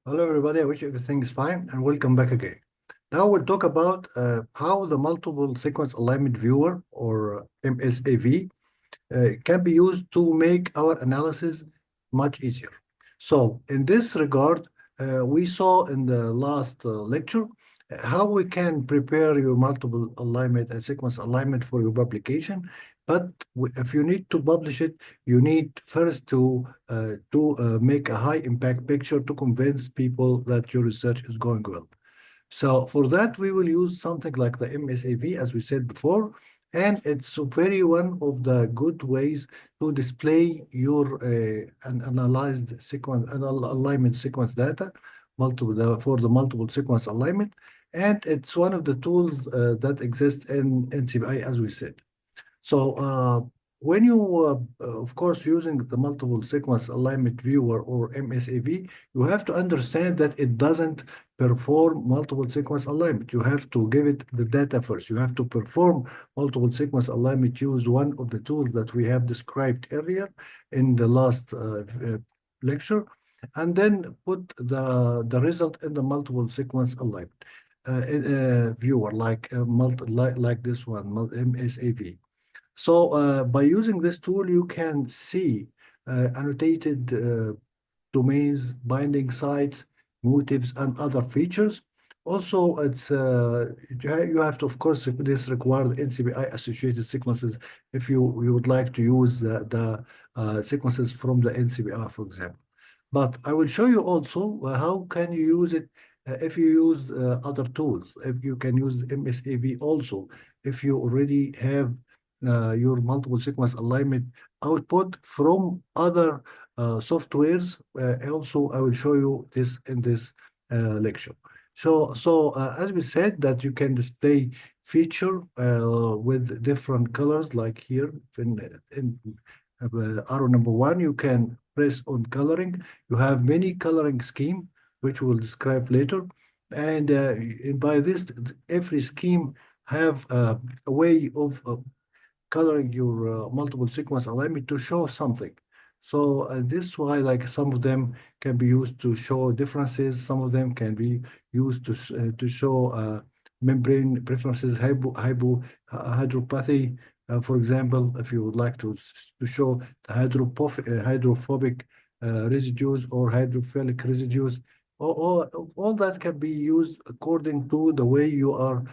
Hello, everybody. I wish everything is fine and welcome back again. Now we'll talk about how the multiple sequence alignment viewer or MSAV can be used to make our analysis much easier. So in this regard, we saw in the last lecture how we can prepare your multiple alignment and sequence alignment for your publication. But if you need to publish it, you need first to make a high impact picture to convince people that your research is going well. So for that, we will use something like the MSAV, as we said before, and it's very one of the good ways to display your an analyzed sequence, alignment sequence data, for the multiple sequence alignment, and it's one of the tools that exists in NCBI, as we said. So when you, of course, using the multiple sequence alignment viewer or MSAV, you have to understand that it doesn't perform multiple sequence alignment. You have to give it the data first. You have to perform multiple sequence alignment, use one of the tools that we have described earlier in the last lecture, and then put the result in the multiple sequence alignment viewer, like this one, MSAV. So by using this tool, you can see annotated domains, binding sites, motifs, and other features. Also, you have to, of course, this require the NCBI associated sequences if you would like to use the sequences from the NCBI, for example. But I will show you also how can you use it if you use other tools. If you can use MSAV also, if you already have your multiple sequence alignment output from other softwares. Also, I will show you this in this lecture. So as we said, that you can display feature with different colors, like here in arrow number one, you can press on coloring. You have many coloring scheme, which we'll describe later. And by this, every scheme have a way of coloring your multiple sequence alignment to show something. So this is why, like, some of them can be used to show differences. Some of them can be used to show membrane preferences, hydropathy. For example, if you would like to show the hydrophobic residues or hydrophilic residues, all that can be used according to the way you are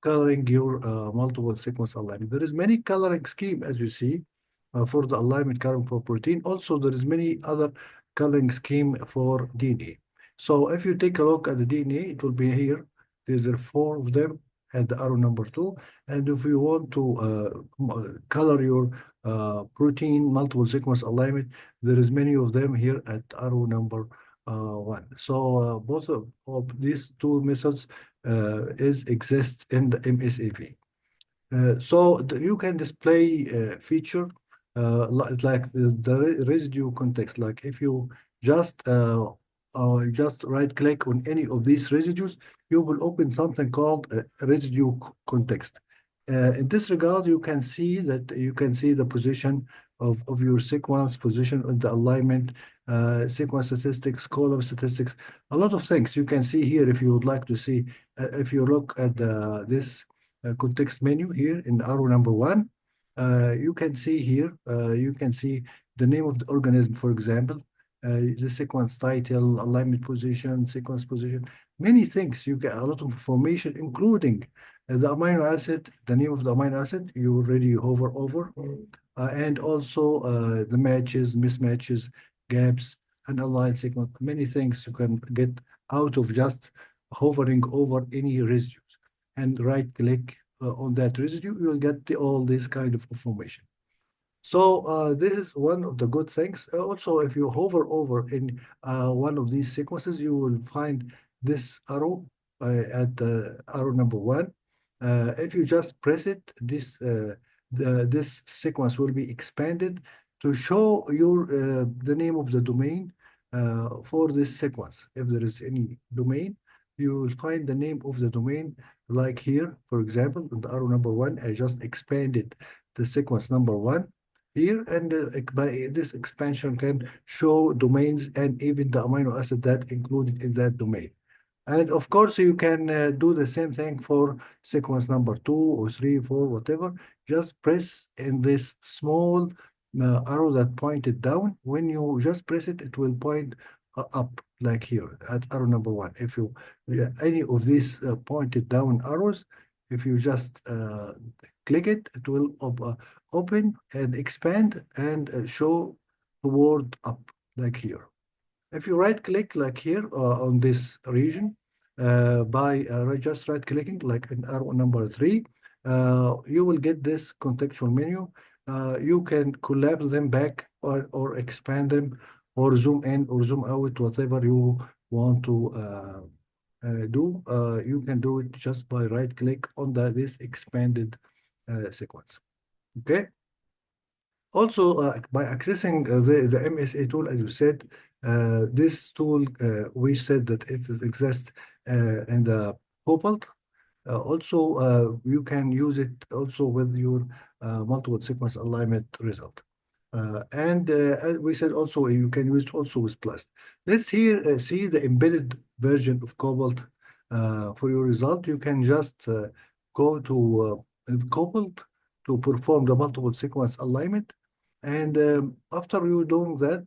coloring your multiple sequence alignment. There is many coloring scheme, as you see, for the alignment coloring for protein. Also, there is many other coloring scheme for DNA. So if you take a look at the DNA, it will be here. There's four of them at the arrow number two. And if you want to color your protein multiple sequence alignment, there is many of them here at arrow number one. So both of these two methods exists in the MSAV. You can display feature like the residue context. Like if you just right click on any of these residues, you will open something called residue context. In this regard, you can see the position of your sequence, position of the alignment, sequence statistics, column statistics, a lot of things you can see here if you would like to see. If you look at this context menu here in arrow number one, you can see here, you can see the name of the organism, for example, the sequence title, alignment position, sequence position, many things. You get a lot of information, including the amino acid, the name of the amino acid you already hover over, and also the matches, mismatches, gaps, and align sequence, many things you can get out of just hovering over any residues and right click on that residue, you will get all this kind of information. So this is one of the good things. Also, if you hover over in one of these sequences, you will find this arrow at arrow number one. If you just press it, this sequence will be expanded to show the name of the domain for this sequence. If there is any domain, you will find the name of the domain, like here, for example, in the arrow number one. I just expanded the sequence number one. here, and by this expansion can show domains and even the amino acid that included in that domain. And of course, you can do the same thing for sequence number 2 or 3, 4, whatever. Just press in this small arrow that pointed down. When you just press it, it will point up like here at arrow number 1. If you any of these pointed down arrows, if you just click it, it will open and expand and show toward up like here. If you right click like here on this region, by just right clicking like in arrow number 3, you will get this contextual menu. You can collapse them back or expand them or zoom in or zoom out, whatever you want to do. You can do it just by right click on this expanded sequence. Okay. Also, by accessing the MSA tool, as you said, this tool, we said that it exists in the Cobalt. Also, you can use it also with your multiple sequence alignment result. And as we said also, you can use it also with Blast. Let's here see the embedded version of Cobalt. For your result, you can just go to Cobalt to perform the multiple sequence alignment. And after you doing that,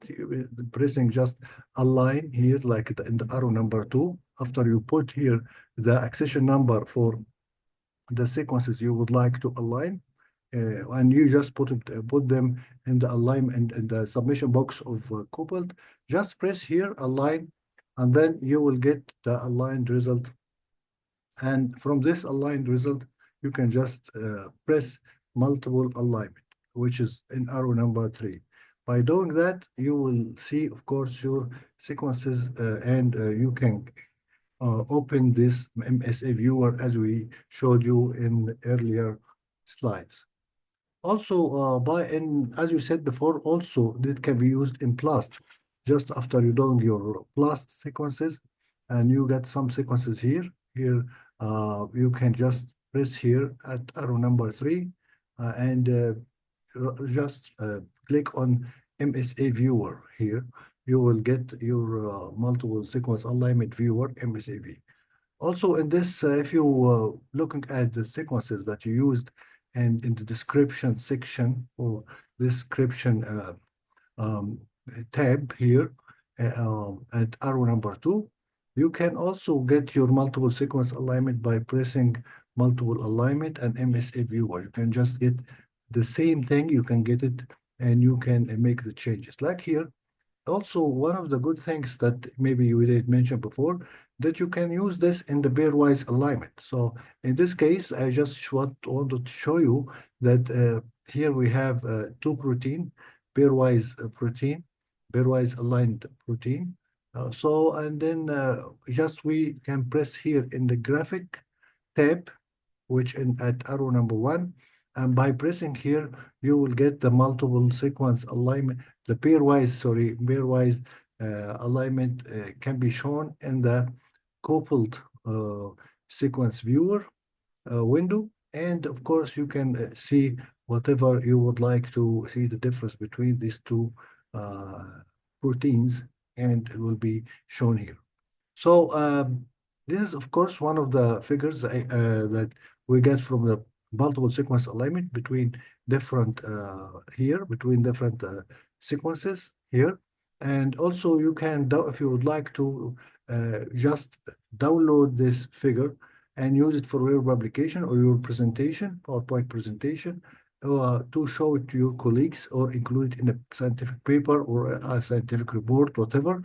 pressing just align here, like in the arrow number 2, after you put here the accession number for the sequences you would like to align, and you just put them in the alignment in the submission box of Cobalt. Just press here, align, and then you will get the aligned result. And from this aligned result, you can just press multiple alignment, which is in arrow number 3. By doing that, you will see, of course, your sequences, and you can open this MSA Viewer as we showed you in earlier slides. Also, as you said before, also it can be used in Blast. Just after you're doing your Blast sequences, and you get some sequences here. Here, you can just press here at arrow number 3, and just click on MSA Viewer here. You will get your multiple sequence alignment viewer, MSAV. Also in this, if you looking at the sequences that you used and in the description section or description tab here at arrow number 2, you can also get your multiple sequence alignment by pressing multiple alignment and MSA Viewer. You can just get the same thing, you can get it, and you can make the changes. Like here, also one of the good things that maybe we did mention before, that you can use this in the pairwise alignment. So in this case, I just wanted to show you that here we have 2 protein, pairwise protein, pairwise aligned protein. And then just we can press here in the graphic tab, which at arrow number 1, and by pressing here, you will get the multiple sequence alignment, the pairwise alignment can be shown in the coupled sequence viewer window. And of course, you can see whatever you would like to see the difference between these two proteins, and it will be shown here. So this is, of course, one of the figures that we get from the multiple sequence alignment between different sequences here. And also you can, if you would like to, just download this figure and use it for your publication or your presentation, PowerPoint presentation, to show it to your colleagues or include it in a scientific paper or a scientific report, whatever.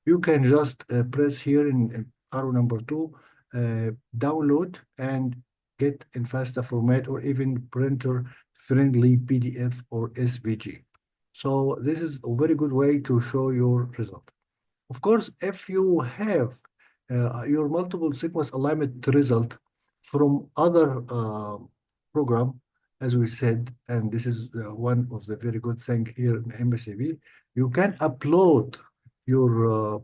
You can just press here in arrow number 2, download and get in FASTA format or even printer friendly PDF or SVG. So this is a very good way to show your result. Of course, if you have your multiple sequence alignment result from other program, as we said, and this is one of the very good thing here in MSAV, you can upload your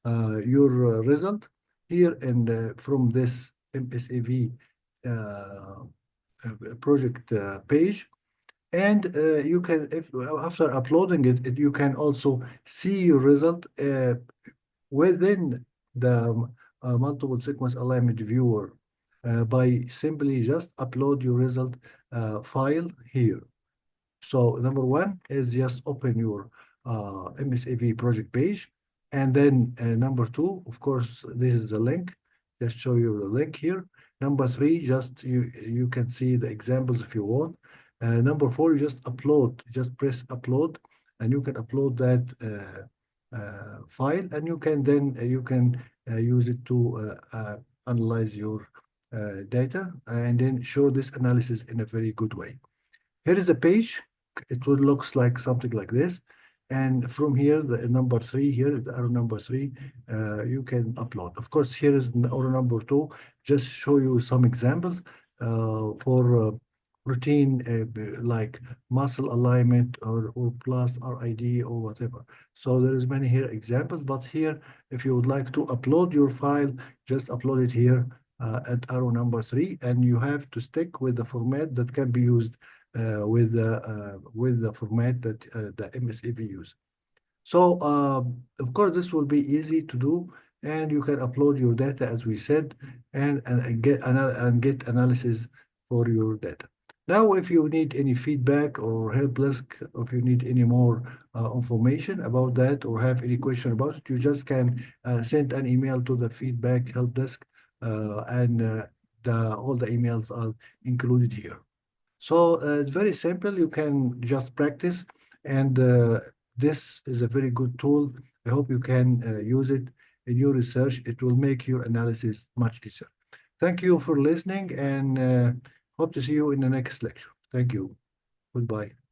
result here and from this MSAV project page, And you can, if after uploading it, you can also see your result within the multiple sequence alignment viewer by simply just upload your result file here. So number one is just open your MSAV project page. And then number two, of course, this is the link. Just show you the link here. Number three, just you can see the examples if you want. Number four, you just upload, just press upload, and you can upload that file, and you can then use it to analyze your data and then show this analysis in a very good way. Here is the page. It will looks like something like this. And from here, the number three here, the arrow number three, you can upload. Of course, here is arrow number two, just show you some examples for routine like muscle alignment or plus RID or whatever. So there is many here examples, but here, if you would like to upload your file, just upload it here at arrow number three, and you have to stick with the format that can be used with the format that the MSAV use. So of course this will be easy to do, and you can upload your data as we said, and get analysis for your data. Now, if you need any feedback or help desk, if you need any more information about that or have any question about it, you just can send an email to the feedback help desk, and all the emails are included here. So it's very simple. You can just practice, and this is a very good tool. I hope you can use it in your research. It will make your analysis much easier. Thank you for listening, and hope to see you in the next lecture. Thank you. Goodbye.